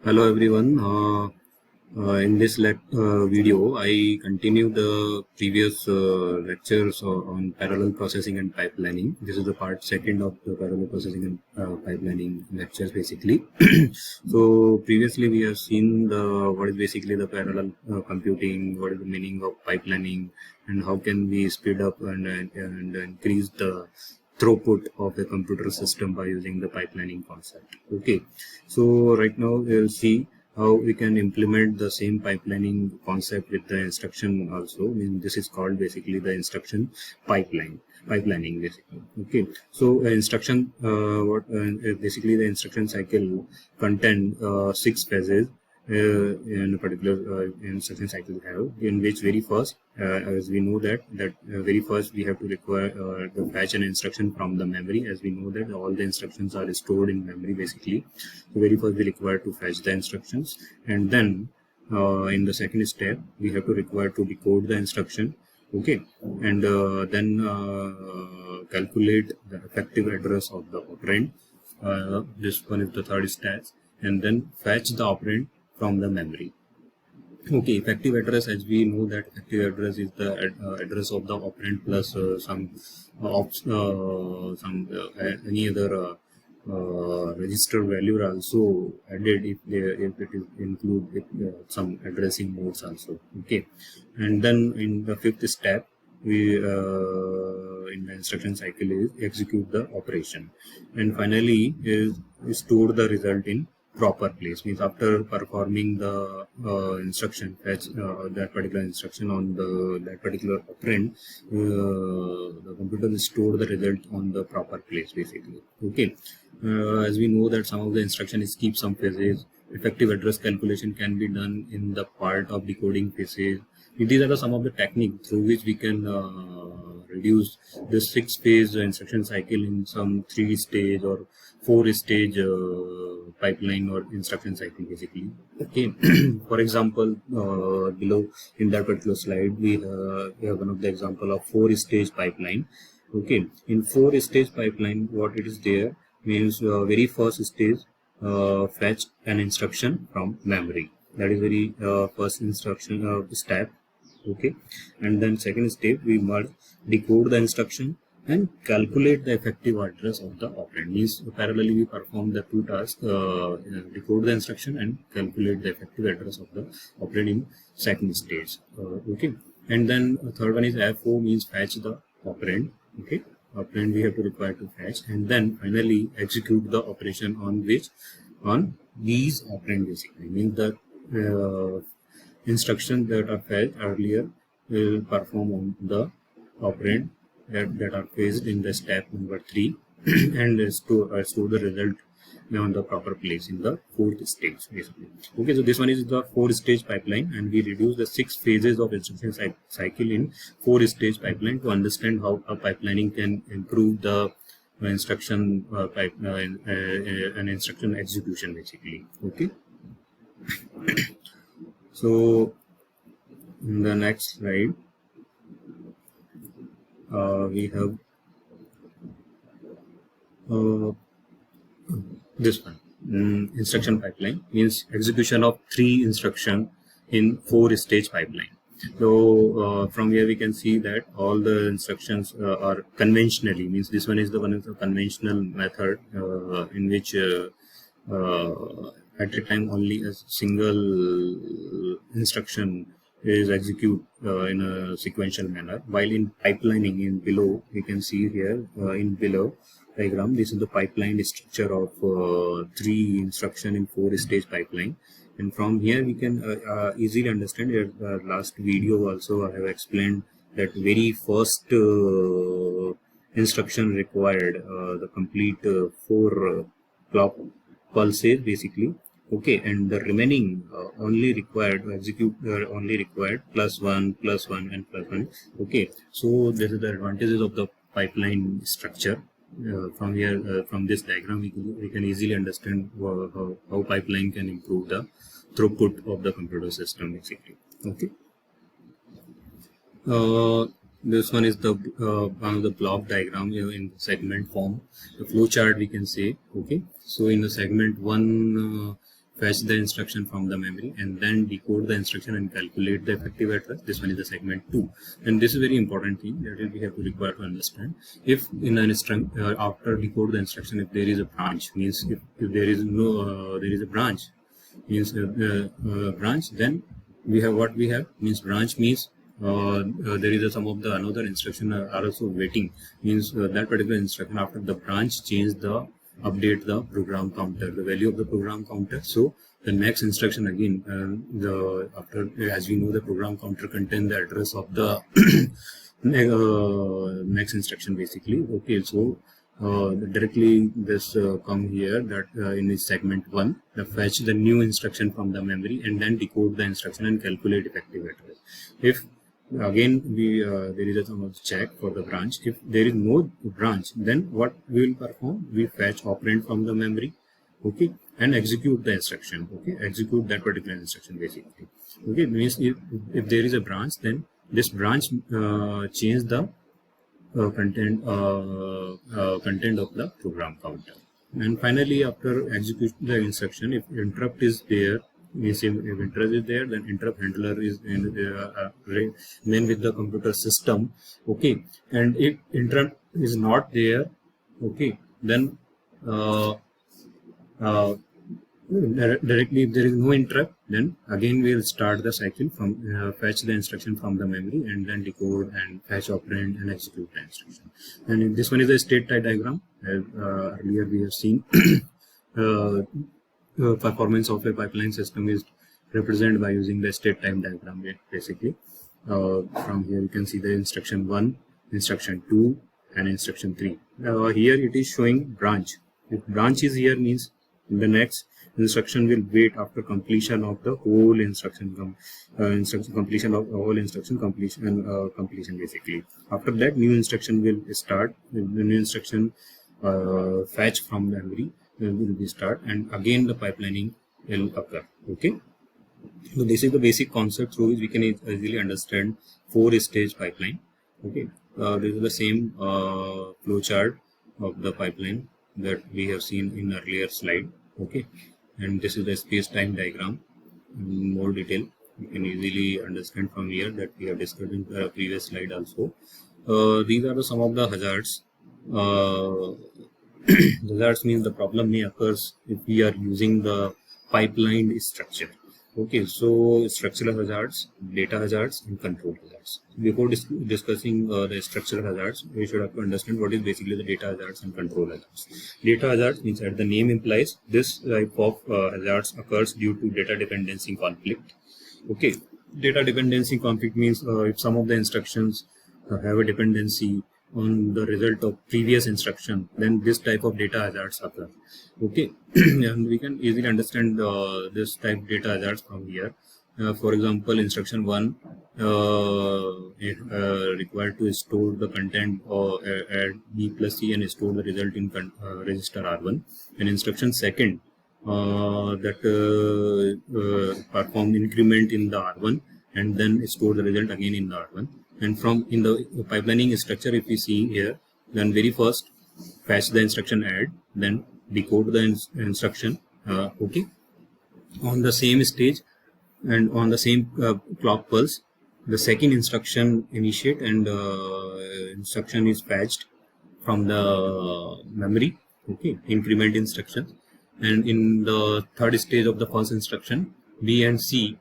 Hello everyone. In this video, I continue the previous lectures on parallel processing and pipelining. This is the part second of the parallel processing and pipelining lectures, basically. So previously we have seen what is basically the parallel computing, what is the meaning of pipelining, and how can we speed up and increase the throughput of a computer system by using the pipelining concept. Okay, so right now we'll see how we can implement the same pipelining concept with the instruction also. I mean, this is called basically the instruction pipelining basically. Okay, so instruction basically the instruction cycle contain 6 phases in a particular instruction cycle we have, in which very first, as we know that very first we have to require the fetch an instruction from the memory. As we know that all the instructions are stored in memory basically, so very first we require to fetch the instructions, and then in the second step we have to require to decode the instruction. Okay, and then calculate the effective address of the operand. This one is the third step, and then fetch the operand from the memory. Okay, effective address, as we know that effective address is the address of the operand plus any other register value are also added if it is include with some addressing modes also. Okay, and then in the fifth step we in the instruction cycle is execute the operation, and finally is store the result in proper place. Means after performing the instruction fetch that particular instruction on that particular operand, the computer will store the result on the proper place basically. Okay, as we know that some of the instruction is keep some phases. Effective address calculation can be done in the part of decoding phases. These are some of the techniques through which we can reduce the 6-phase instruction cycle in some 3-stage or 4-stage pipeline or instruction cycle basically. Okay, for example, below in that particular slide we have one of the example of 4-stage pipeline. Okay, in 4-stage pipeline, what it is there means very first stage fetch an instruction from memory. That is very first instruction step. Okay, and then second step we must decode the instruction and calculate the effective address of the operand. Means parallelly we perform the two tasks, decode the instruction and calculate the effective address of the operand in second stage. Okay, and then third one is FO, means fetch the operand. Okay, operand we have to require to fetch, and then finally execute the operation on these operand basically. Means the instructions that are fetched earlier will perform on the operand that are placed in the step number 3 and store the result on the proper place in the 4th stage basically. Okay, so this one is the 4-stage pipeline, and we reduce the 6 phases of instruction cycle in 4-stage pipeline to understand how a pipelining can improve the instruction and instruction execution basically. Okay, so in the next slide we have this one. Instruction pipeline means execution of 3 instruction in 4-stage pipeline. So from here we can see that all the instructions are conventionally, means this one is the one of the conventional method in which at a time only a single instruction is executed in a sequential manner, while in pipelining in below we can see here in below diagram, this is the pipeline structure of 3 instruction in 4-stage pipeline. And from here we can easily understand that last video also I have explained that very first instruction required the complete 4 clock pulses basically. Okay, and the remaining only required to execute only required +1, +1 and +1. Okay, so this is the advantages of the pipeline structure. From here, from this diagram we can easily understand how pipeline can improve the throughput of the computer system basically. Okay, this one is the one of the block diagram in the segment form, the flow chart we can say. Okay, so in the segment 1 fetch the instruction from the memory and then decode the instruction and calculate the effective address. This one is the segment 2, and this is very important thing that we have to require to understand. If in an after decode the instruction, if there is a branch, means if there is no there is a branch, means branch, then we have what we have, means branch means there is some of the another instruction are also waiting, means that particular instruction after the branch change the update the program counter, the value of the program counter. So the next instruction again, the after, as we know, the program counter contain the address of the next instruction basically. Okay, so directly this come here that in this segment 1, the fetch the new instruction from the memory and then decode the instruction and calculate effective address. If again we there is a some check for the branch, if there is no branch, then what we will perform, we fetch operand from the memory, okay, and execute the instruction, okay, execute that particular instruction basically. Okay, means if there is a branch, then this branch change the content of the program counter. And finally, after execution the instruction, if interrupt is there, means if interrupt is there, then interrupt handler is remain with the computer system, okay. And if interrupt is not there, okay, then directly if there is no interrupt, then again we will start the cycle from fetch the instruction from the memory and then decode and fetch operand and execute the instruction. And this one is a state type diagram. As earlier we have seen, performance of a pipeline system is represented by using the state type diagram basically. From here you can see the instruction 1, instruction 2 and instruction 3. Here it is showing branch. If branch is here, means the next instruction will wait after completion of the whole instruction, completion of the whole instruction completion basically. After that, new instruction will start. The new instruction fetch from memory will be start, and again the pipelining will occur. Okay, so this is the basic concept through which we can easily understand 4-stage pipeline. Okay, this is the same flow chart of the pipeline that we have seen in earlier slide. Okay, and this is the space-time diagram in more detail. You can easily understand from here that we have discussed in the previous slide also. These are some of the hazards. Hazards means the problem may occurs if we are using the pipeline structure. Okay, so structural hazards, data hazards, and control hazards. Before discussing the structural hazards, we should have to understand what is basically the data hazards and control hazards. Data hazards means, as the name implies, this type of hazards occurs due to data dependency conflict. Okay, data dependency conflict means if some of the instructions have a dependency on the result of previous instruction, then this type of data hazards occur. Okay, and we can easily understand this type of data hazards from here. For example, instruction 1 required to store the content or add b plus c and store the result in register R1, and instruction 2 that perform increment in the R1 and then store the result again in the R1. And from in the pipelining structure, if we see here, then very first fetch the instruction add, then decode the instruction, okay, on the same stage and on the same clock pulse. The second instruction initiate and instruction is fetched from the memory, okay, increment instruction. And in the third stage of the first instruction, B and C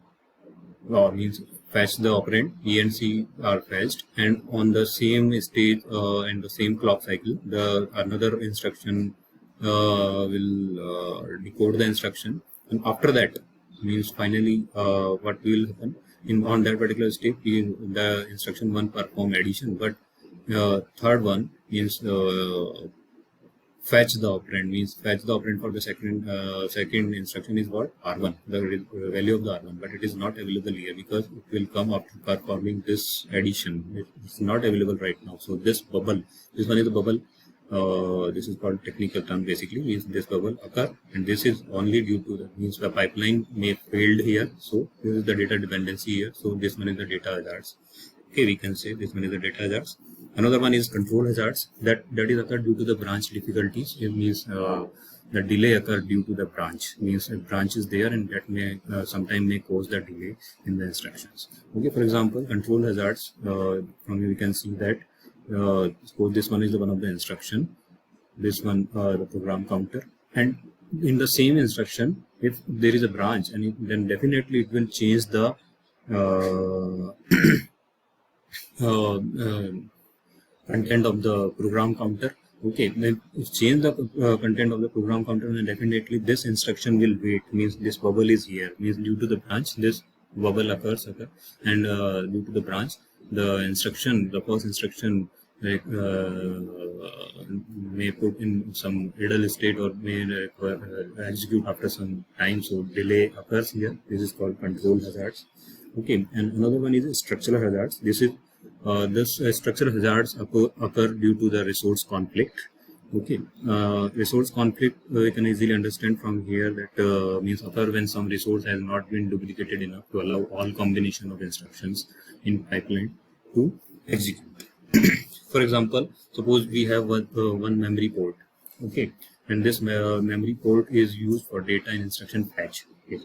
means fetch the operand, B and C are fetched, and on the same stage and the same clock cycle, the another instruction will decode the instruction. And after that, means finally what will happen in on that particular stage, the instruction 1 perform addition, but third one means fetch the operand, means fetch the operand for the second instruction is what? R1, the value of the R1, but it is not available here because it will come after performing this addition. It's not available right now. So this bubble, this one is the bubble. This is called technical term basically, means this bubble occur, and this is only due to the means the pipeline may failed here. So this is the data dependency here. So this one is the data hazards. Okay, we can say this one is the data hazards. Another one is control hazards, that is occurred due to the branch difficulties. It means the delay occur due to the branch. Means a branch is there and that may sometime may cause the delay in the instructions. Okay, for example, control hazards. From here we can see that suppose this one is the one of the instruction, this one the program counter, and in the same instruction, if there is a branch, and then definitely it will change the uh, content of the program counter. Okay, then if change the content of the program counter, then definitely this instruction will wait. Means this bubble is here. Means due to the branch, this bubble occurs, and due to the branch, the first instruction like may put in some idle state or may execute after some time. So delay occurs here. This is called control hazards. Okay, and another one is structural hazards. This structural hazards occur due to the resource conflict. Okay, resource conflict we can easily understand from here that means occur when some resource has not been duplicated enough to allow all combination of instructions in pipeline to execute. For example, suppose we have one memory port. Okay, and this memory port is used for data and instruction fetch. Okay.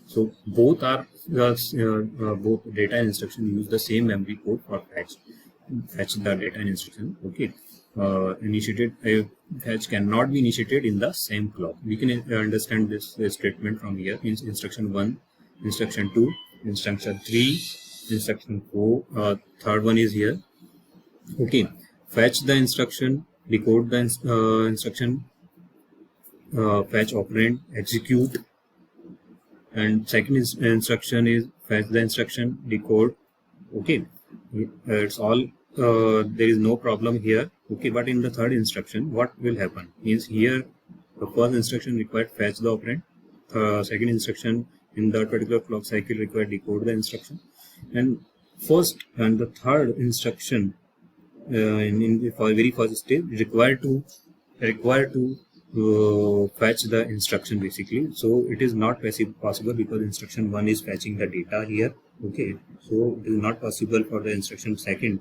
So both both data and instruction use the same memory port for fetch the data and instruction. Okay, fetch cannot be initiated in the same clock. We can understand this statement from here. Means instruction 1, instruction 2, instruction 3, instruction 4. Third one is here. Okay, fetch the instruction, decode the instruction, fetch operand, execute. And second instruction is fetch the instruction, decode. Okay, it's all there is no problem here. Okay, but in the third instruction, what will happen? Means here the first instruction required fetch the operand, second instruction in that particular clock cycle required decode the instruction, and first and the third instruction in the very first stage required to fetch the instruction basically. So it is not possible because instruction 1 is fetching the data here. Okay, so it is not possible for the instruction second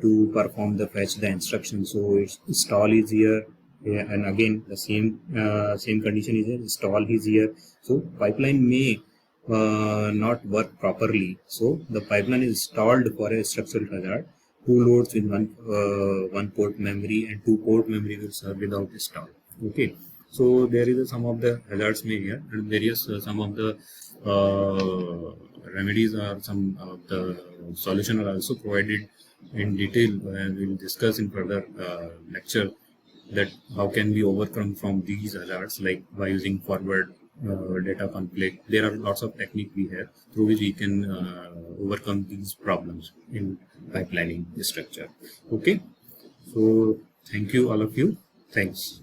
to perform the fetch the instruction. So its stall is here, and again the same condition is here, stall is here. So pipeline may not work properly. So the pipeline is stalled for a structural hazard. 2 loads with one port memory and 2 port memory will serve without a stall. Okay, so there is some of the hazards may here, and various some of the remedies or some of the solution are also provided in detail, and we will discuss in further lecture that how can we overcome from these hazards, like by using forward data conflict. There are lots of technique we have through which we can overcome these problems in pipelining structure. Okay, so thank you all of you. Thanks.